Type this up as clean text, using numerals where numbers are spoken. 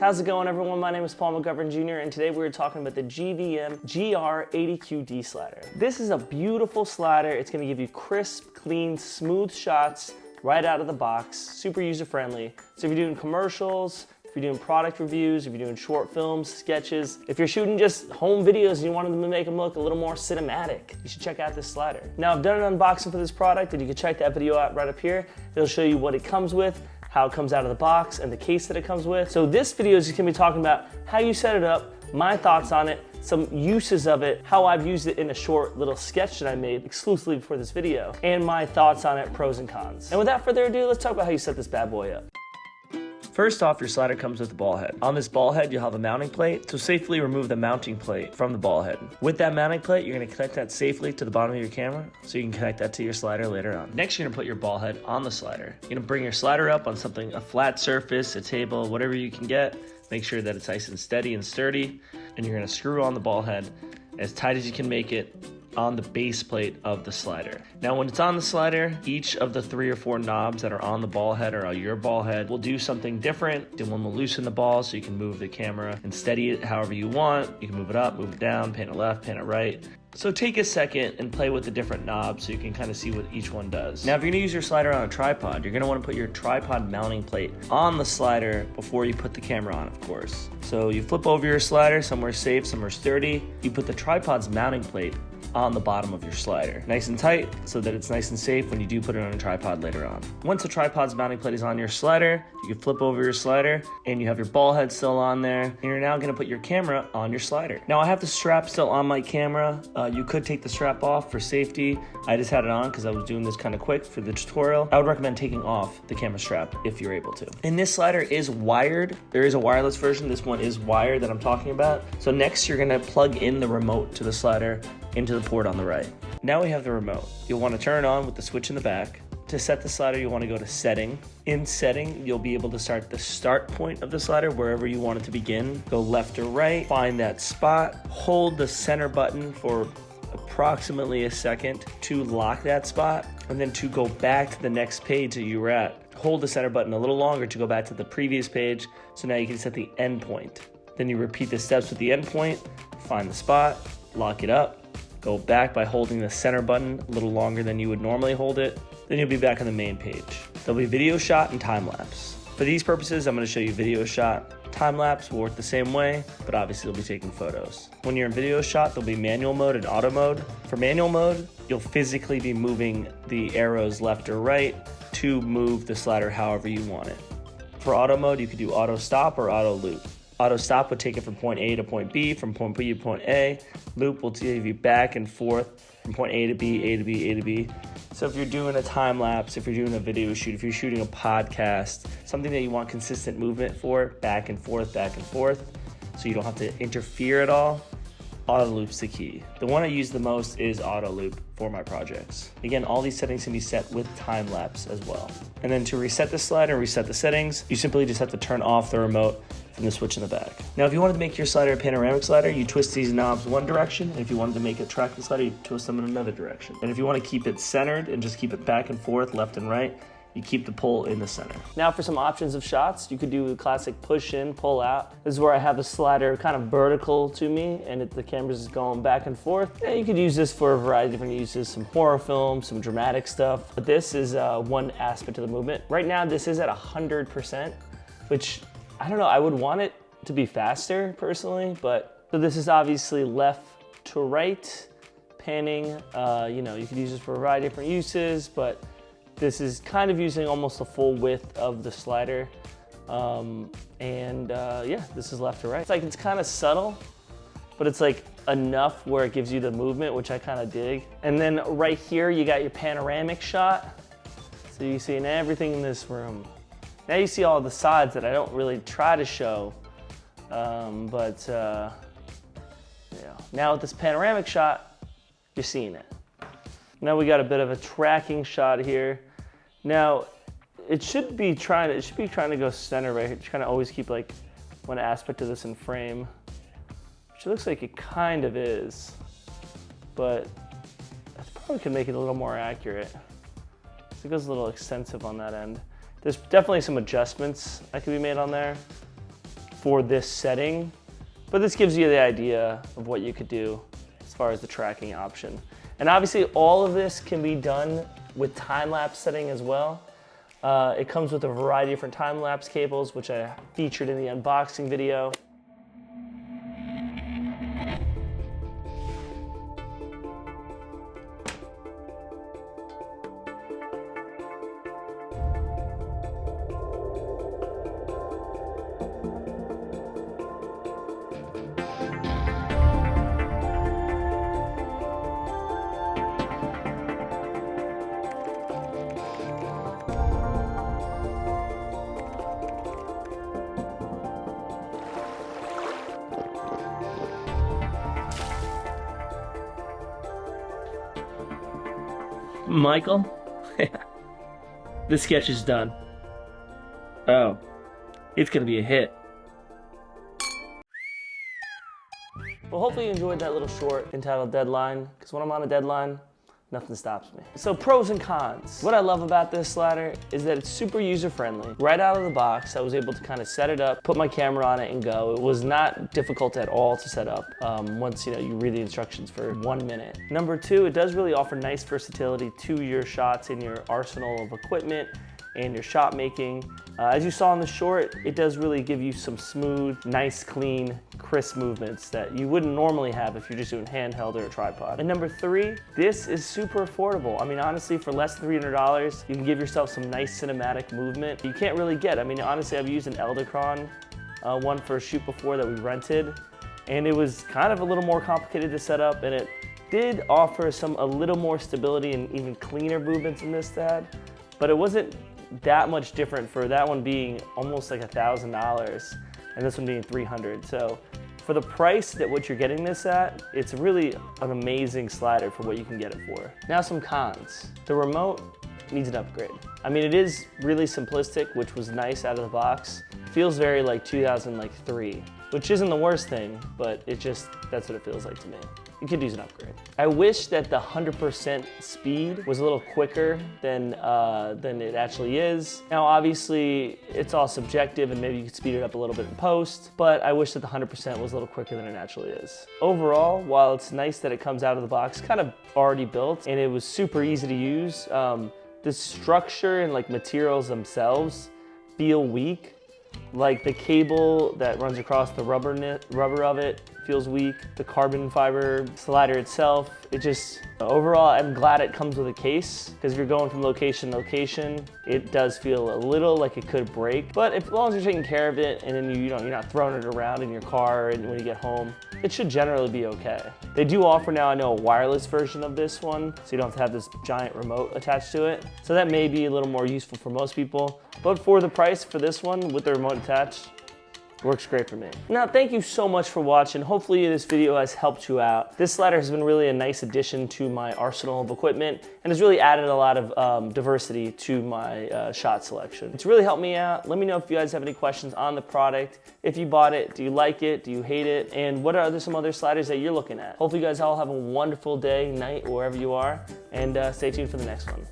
How's it going, everyone? My name is Paul McGovern Jr. and today we're talking about the GVM GR80QD slider. This is a beautiful slider. It's going to give you crisp, clean, smooth shots right out of the box, super user-friendly. So if you're doing commercials, if you're doing product reviews, if you're doing short films, sketches, if you're shooting just home videos and you want them to make them look a little more cinematic, you should check out this slider. Now, I've done an unboxing for this product and you can check that video out right up here. It'll show you what it comes with, how it comes out of the box, and the case that it comes with. So this video is just gonna be talking about how you set it up, my thoughts on it, some uses of it, how I've used it in a short little sketch that I made exclusively for this video, and my thoughts on it, pros and cons. And without further ado, let's talk about how you set this bad boy up. First off, your slider comes with a ball head. On this ball head, you'll have a mounting plate, so safely remove the mounting plate from the ball head. With that mounting plate, you're gonna connect that safely to the bottom of your camera, so you can connect that to your slider later on. Next, you're gonna put your ball head on the slider. You're gonna bring your slider up on something, a flat surface, a table, whatever you can get. Make sure that it's nice and steady and sturdy, and you're gonna screw on the ball head as tight as you can make it on the base plate of the slider. Now when it's on the slider, each of the 3 or 4 knobs that are on the ball head or on your ball head will do something different. One will loosen the ball so you can move the camera and steady it however you want. You can move it up, move it down, pan it left, pan it right. So take a second and play with the different knobs so you can kind of see what each one does. Now if you're gonna use your slider on a tripod, you're gonna wanna put your tripod mounting plate on the slider before you put the camera on, of course. So you flip over your slider, somewhere safe, somewhere sturdy. You put the tripod's mounting plate on the bottom of your slider. Nice and tight so that it's nice and safe when you do put it on a tripod later on. Once the tripod's mounting plate is on your slider, you can flip over your slider and you have your ball head still on there, and you're now gonna put your camera on your slider. Now I have the strap still on my camera. You could take the strap off for safety. I just had it on because I was doing this kind of quick for the tutorial. I would recommend taking off the camera strap if you're able to. And this slider is wired. There is a wireless version. This one is wired that I'm talking about. So next you're gonna plug in the remote to the slider into the port on the right. Now we have the remote. You'll want to turn it on with the switch in the back. To set the slider, you'll want to go to setting. In setting, you'll be able to start the start point of the slider wherever you want it to begin. Go left or right, find that spot, hold the center button for approximately a second to lock that spot, and then to go back to the next page that you were at. Hold the center button a little longer to go back to the previous page, so now you can set the end point. Then you repeat the steps with the end point, find the spot, lock it up, go back by holding the center button a little longer than you would normally hold it. Then you'll be back on the main page. There'll be video shot and time lapse. For these purposes, I'm gonna show you video shot. Time lapse will work the same way, but obviously you'll be taking photos. When you're in video shot, there'll be manual mode and auto mode. For manual mode, you'll physically be moving the arrows left or right to move the slider however you want it. For auto mode, you could do auto stop or auto loop. Auto stop would take it from point A to point B, from point B to point A. Loop will take you back and forth from point A to B, A to B, A to B. So if you're doing a time lapse, if you're doing a video shoot, if you're shooting a podcast, something that you want consistent movement for, back and forth, so you don't have to interfere at all, auto loop's the key. The one I use the most is auto loop for my projects. Again, all these settings can be set with time lapse as well. And then to reset the slider, reset the settings, you simply just have to turn off the remote from the switch in the back. Now, if you wanted to make your slider a panoramic slider, you twist these knobs one direction, and if you wanted to make a tracking slider, you twist them in another direction. And if you want to keep it centered and just keep it back and forth, left and right, you keep the pull in the center. Now for some options of shots, you could do a classic push in, pull out. This is where I have the slider kind of vertical to me and the camera's going back and forth. And you could use this for a variety of different uses, some horror films, some dramatic stuff. But this is one aspect of the movement. Right now, this is at 100%, which I don't know, I would want it to be faster personally, but so this is obviously left to right, panning. You could use this for a variety of different uses, but this is kind of using almost the full width of the slider. Yeah, this is left to right. It's kind of subtle, but it's like enough where it gives you the movement, which I kind of dig. And then right here, you got your panoramic shot. So you see everything in this room. Now you see all the sides that I don't really try to show, yeah. Now with this panoramic shot, you're seeing it. Now we got a bit of a tracking shot here. Now it should be trying to go center right here. Just kind of always keep like one aspect of this in frame, which it looks like it kind of is, but I probably could make it a little more accurate. So it goes a little extensive on that end. There's definitely some adjustments that could be made on there. for this setting, but this gives you the idea of what you could do as far as the tracking option. And obviously all of this can be done with time-lapse setting as well. It comes with a variety of different time-lapse cables, which I featured in the unboxing video. Michael, the sketch is done. Oh, it's gonna be a hit. Well, hopefully you enjoyed that little short entitled Deadline, because when I'm on a deadline, nothing stops me. So pros and cons. What I love about this slider is that it's super user-friendly. Right out of the box, I was able to kind of set it up, put my camera on it and go. It was not difficult at all to set up once you read the instructions for 1 minute. Number two, it does really offer nice versatility to your shots in your arsenal of equipment and your shot making. As you saw in the short, it does really give you some smooth, nice, clean, crisp movements that you wouldn't normally have if you're just doing handheld or a tripod. And number three, this is super affordable. I mean, honestly, for less than $300, you can give yourself some nice cinematic movement you can't really get. I mean, honestly, I've used an Eldacron one for a shoot before that we rented, and it was kind of a little more complicated to set up, and it did offer a little more stability and even cleaner movements than this had, but it wasn't that much different for that one being almost like $1,000 and this one being $300. So for the price that what you're getting this at, it's really an amazing slider for what you can get it for. Now some cons. The remote needs an upgrade. I mean, it is really simplistic, which was nice out of the box. Feels very like 2003, which isn't the worst thing, but that's what it feels like to me. It could use an upgrade. I wish that the 100% speed was a little quicker than it actually is. Now, obviously, it's all subjective and maybe you could speed it up a little bit in post, but I wish that the 100% was a little quicker than it actually is. Overall, while it's nice that it comes out of the box kind of already built and it was super easy to use, the structure and like materials themselves feel weak. Like the cable that runs across the rubber of it feels weak. The carbon fiber slider itself, overall, I'm glad it comes with a case, because if you're going from location to location, it does feel a little like it could break. But as long as you're taking care of it and then you're not throwing it around in your car and when you get home, it should generally be okay. They do offer now, I know, a wireless version of this one, so you don't have to have this giant remote attached to it. So that may be a little more useful for most people. But for the price for this one with the remote attached, works great for me. Now, thank you so much for watching. Hopefully this video has helped you out. This slider has been really a nice addition to my arsenal of equipment and has really added a lot of diversity to my shot selection. It's really helped me out. Let me know if you guys have any questions on the product. If you bought it, do you like it? Do you hate it? And what are some other sliders that you're looking at? Hopefully you guys all have a wonderful day, night, wherever you are, and stay tuned for the next one.